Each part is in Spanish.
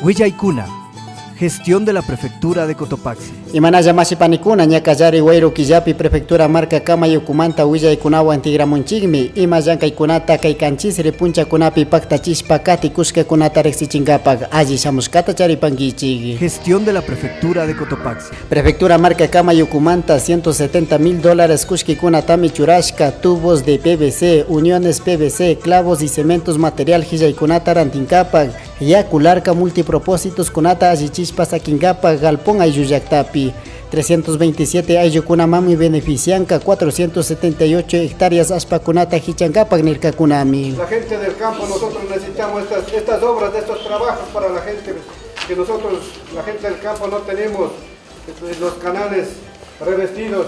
Huillaykuna, gestión de la Prefectura de Cotopaxi. Imanaya masipanikuna ñakallari Wayru Killapi Prefectura marca Kamayukumanta Huillaykunawan tigramunchikmi ima llankaykunata kaykanchisri punchakunapi paktachispa katikushkakunata riqsichinkapak alli shamushkata charipankichik. Gestión de la Prefectura de Cotopaxi. Prefectura marca Kamayukumanta $170,000 kushkikunatami churashka, tubos de PVC, uniones PVC, clavos y cementos material hillaykunata rantinkapak, yakularka multipropósitos kunata allichishpa sakinkapak galpón ayllullaktapi. 327 ayllukunamami beneficianka, 478 hectáreas aspakunata hichankapak nirkakunami. La gente del campo, nosotros necesitamos estas obras, estos trabajos para la gente, que nosotros, la gente del campo, no tenemos los canales revestidos.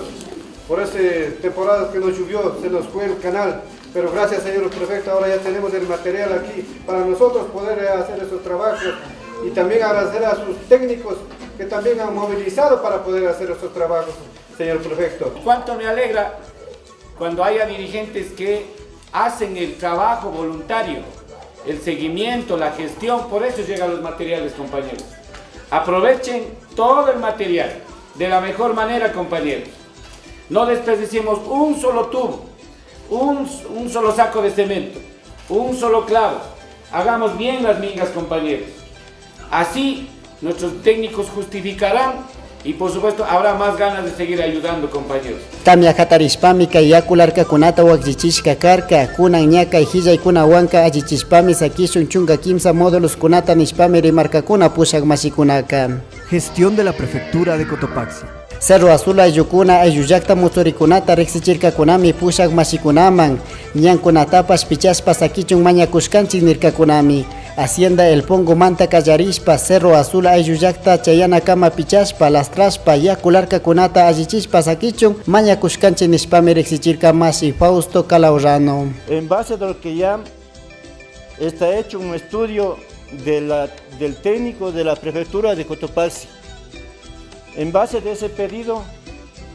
Por esta temporada que nos llovió, se nos fue el canal, pero gracias señor prefecto, ahora ya tenemos el material aquí para nosotros poder hacer esos trabajos, y también agradecer a sus técnicos que también han movilizado para poder hacer estos trabajos, señor prefecto. Cuánto me alegra cuando haya dirigentes que hacen el trabajo voluntario, el seguimiento, la gestión, por eso llegan los materiales, compañeros. Aprovechen todo el material de la mejor manera, compañeros. No desperdiciemos un solo tubo, un solo saco de cemento, un solo clavo. Hagamos bien las mingas, compañeros. Así nuestros técnicos justificarán y por supuesto habrá más ganas de seguir ayudando, compañeros. Tamia hatarispami kayakularka kunata wakjichishka karka, kunan ñaka hillay kuna wanka allichispami sakishun chunga kimsa módulos kunata nishpami rimarkakuna pushak masikunaka. Gestión de la Prefectura de Cotopaxi. Cerro Azul aylukuna ayllullakta muturikunata riqsichirkakunami pushak masikunaman, ñankunatapas pichaspa sakichun mañakushkanchik nirkakunami. Hacienda El Pongo manta kallarishpa, Cerro Azul ayllullakta chayanakama pichaspa, lastraspa, yakularkakunata allichispa sakichun mañakushkanchik nishpami riqsichirkamasi. Fausto Calahorrano. En base a lo que ya está hecho un estudio del técnico de la Prefectura de Cotopaxi. En base de ese pedido,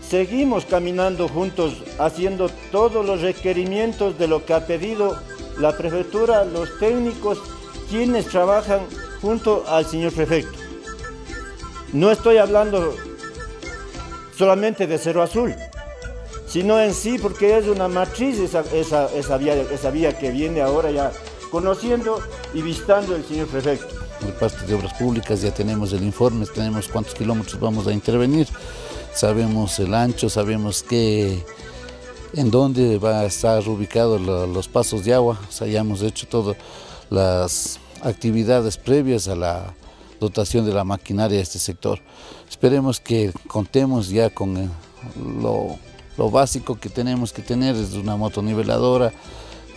seguimos caminando juntos, haciendo todos los requerimientos de lo que ha pedido la Prefectura, los técnicos, quienes trabajan junto al señor prefecto. No estoy hablando solamente de Cerro Azul, sino en sí, porque es una matriz esa vía que viene ahora ya conociendo y visitando el señor prefecto. De parte de Obras Públicas ya tenemos el informe, tenemos cuántos kilómetros vamos a intervenir, sabemos el ancho, sabemos en dónde va a estar ubicados los pasos de agua, o sea, ya hemos hecho todas las actividades previas a la dotación de la maquinaria de este sector. Esperemos que contemos ya con lo básico que tenemos que tener, es una motoniveladora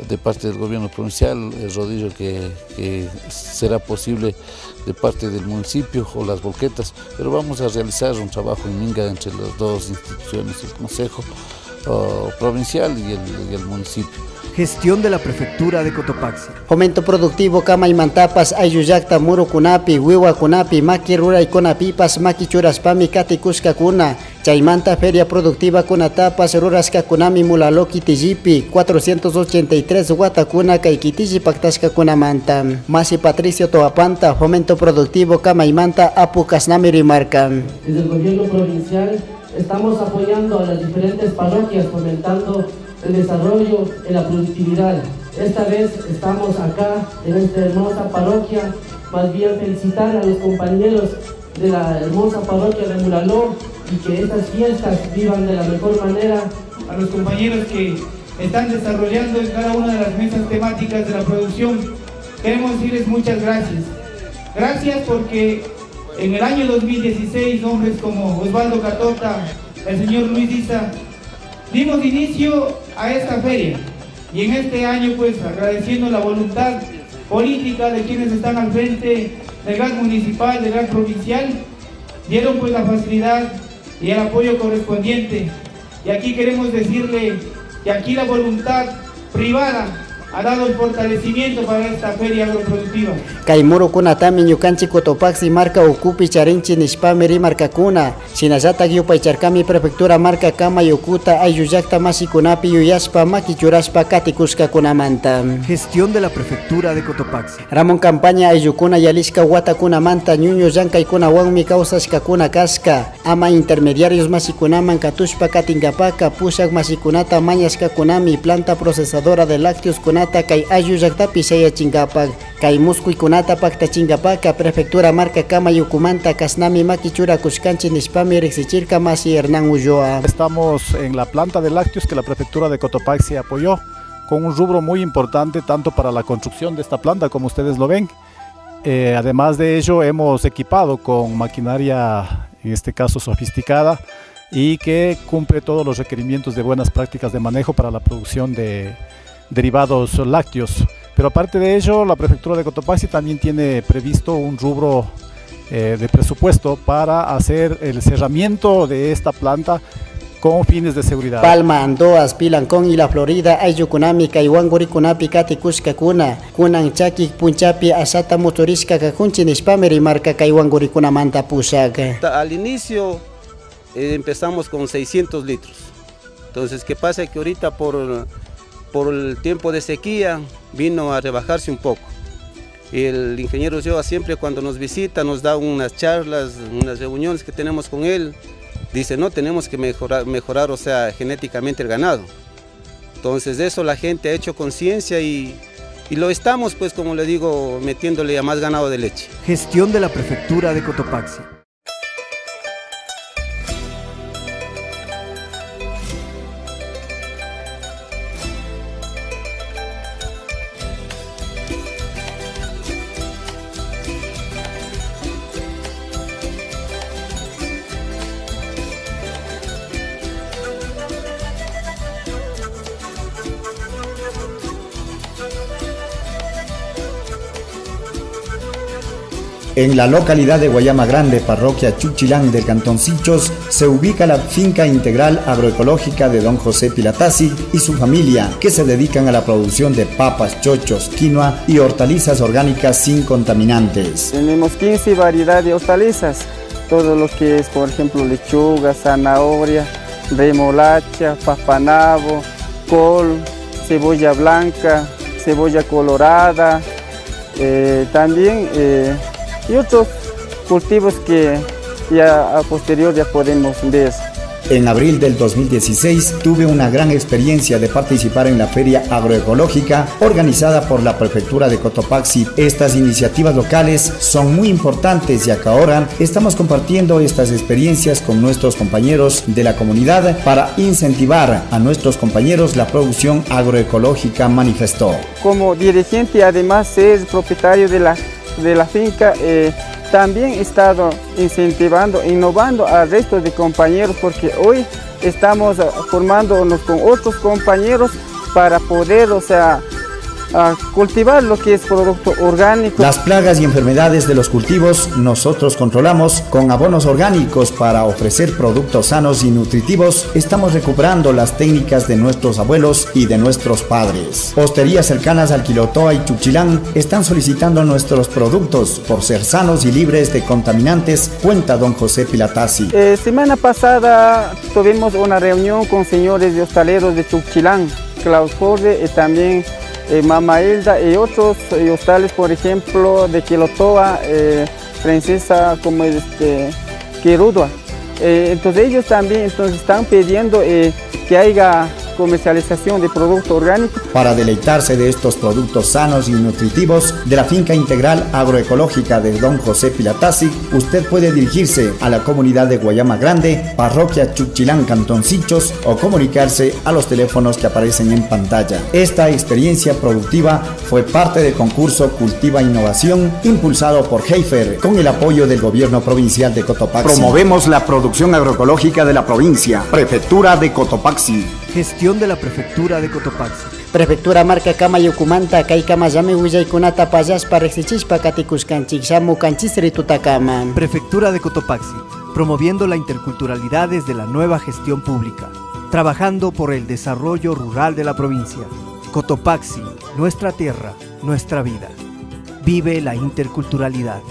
de parte del gobierno provincial, el rodillo que será posible de parte del municipio o las volquetas, pero vamos a realizar un trabajo en minga entre las dos instituciones, el Consejo Provincial y el municipio. Gestión de la Prefectura de Cotopaxi. Fomento productivo Kamaymantapas ayllullakta murukunapi, wiwakunapi, maki ruraykunapipas, maki churaspami katikushkakuna. Chaymanta feria productiva kunatapas ruraskakunami mulaloki tijipi, 483 watakuna kaykitishi paktashkakunamanta. Masi Patricio Toapanta, fomento productivo Kamaymanta apukasnami rimarkan. Desde el gobierno provincial estamos apoyando a las diferentes parroquias, fomentando el desarrollo en la productividad. Esta vez estamos acá en esta hermosa parroquia, más bien felicitar a los compañeros de la hermosa parroquia de Mulaló y que estas fiestas vivan de la mejor manera. A los compañeros que están desarrollando en cada una de las mesas temáticas de la producción, queremos decirles muchas gracias. Gracias porque en el año 2016 hombres como Osvaldo Catota, el señor Luis Isa, dimos inicio a esta feria y en este año pues agradeciendo la voluntad política de quienes están al frente del GAC municipal, del GAC provincial, dieron pues la facilidad y el apoyo correspondiente. Y aquí queremos decirle que aquí la voluntad privada ha dado el fortalecimiento para esta feria agroproductiva. Kaimuro kuna tami ñukanchik Cotopaxi marca ukupi charinchi nishpami rimarkakuna. Shinallata yupaycharkami prefectura marca kama yukuta ayllullayta masikunapi yuyashpa makichurashpa katikushkakunamanta. Gestión de la prefectura de Cotopaxi. Ramon campaña aylukuna yalishka watakunamanta ñuñu llankaykunawanmi kawsashkakuna kashka. Ama intermediarios masikunaman katushpa katingapaka pushak masikunata mañashkakunami planta procesadora de lácteos kunata kay ayllullaytapi shayachinkapak. Kay muskuykunata paktachingapaka prefectura marca kama yukumanta kasnami makichura kushkanchi nishpami riksichirka masi Hernán Ulloa. Estamos en la planta de lácteos que la prefectura de Cotopaxi apoyó con un rubro muy importante tanto para la construcción de esta planta como ustedes lo ven. Además de ello hemos equipado con maquinaria, en este caso sofisticada, y que cumple todos los requerimientos de buenas prácticas de manejo para la producción de derivados lácteos. Pero aparte de ello, la prefectura de Cotopaxi también tiene previsto un rubro de presupuesto para hacer el cerramiento de esta planta con fines de seguridad. Palma, Andoas, Pilancón y la Florida, Ayukunami, Kaiwangurikunapi, Katikushkakuna, Kunan Chaki, Punchapi, Asata Motorishka, Kakunchi, Nishpameri, marca Kaiwangurikunamanta Pushak. Al inicio empezamos con 600 litros. Entonces, ¿qué pasa? Que ahorita por el tiempo de sequía vino a rebajarse un poco. El ingeniero Ulloa siempre cuando nos visita nos da unas charlas, unas reuniones que tenemos con él. Dice, no, tenemos que mejorar, o sea, genéticamente el ganado. Entonces eso la gente ha hecho conciencia y lo estamos, pues como le digo, metiéndole a más ganado de leche. Gestión de la prefectura de Cotopaxi. En la localidad de Guayama Grande, parroquia Chuchilán del Cantón Sichos, se ubica la finca integral agroecológica de don José Pilatasi y su familia, que se dedican a la producción de papas, chochos, quinoa y hortalizas orgánicas sin contaminantes. Tenemos 15 variedades de hortalizas, todo lo que es, por ejemplo, lechuga, zanahoria, remolacha, papanabo, col, cebolla blanca, cebolla colorada, también y otros cultivos que ya a posterior ya podemos ver. En abril del 2016 tuve una gran experiencia de participar en la Feria Agroecológica organizada por la Prefectura de Cotopaxi. Estas iniciativas locales son muy importantes ya que ahora estamos compartiendo estas experiencias con nuestros compañeros de la comunidad para incentivar a nuestros compañeros la producción agroecológica, manifestó. Como dirigente, además ser propietario de la finca, también he estado incentivando, innovando al resto de compañeros, porque hoy estamos formándonos con otros compañeros para poder, o sea, cultivar lo que es producto orgánico. Las plagas y enfermedades de los cultivos nosotros controlamos con abonos orgánicos para ofrecer productos sanos y nutritivos. Estamos recuperando las técnicas de nuestros abuelos y de nuestros padres. Hosterías cercanas al Quilotoa y Chuchilán están solicitando nuestros productos por ser sanos y libres de contaminantes, cuenta don José Pilatasi. Semana pasada tuvimos una reunión con señores de hostaleros de Chuchilán, Klaus Forde y también Mama Hilda y otros hostales, por ejemplo, de Quilotoa, Princesa, como Quirudua. Entonces ellos también están pidiendo que haya comercialización de producto orgánico. Para deleitarse de estos productos sanos y nutritivos de la finca integral agroecológica de don José Pilatasi, usted puede dirigirse a la comunidad de Guayama Grande, parroquia Chuchilán, Cantón Sichos, o comunicarse a los teléfonos que aparecen en pantalla. Esta experiencia productiva fue parte del concurso Cultiva Innovación, impulsado por Heifer, con el apoyo del gobierno provincial de Cotopaxi. Promovemos la producción agroecológica de la provincia, Prefectura de Cotopaxi. Gestión de la Prefectura de Cotopaxi. Prefectura marca kama yukumanta kay kama llame willaykunata payaspa rexichishpa katikushkanchik shamu kanchisri tutakama. Prefectura de Cotopaxi, promoviendo la interculturalidad desde la nueva gestión pública, trabajando por el desarrollo rural de la provincia. Cotopaxi, nuestra tierra, nuestra vida. Vive la interculturalidad.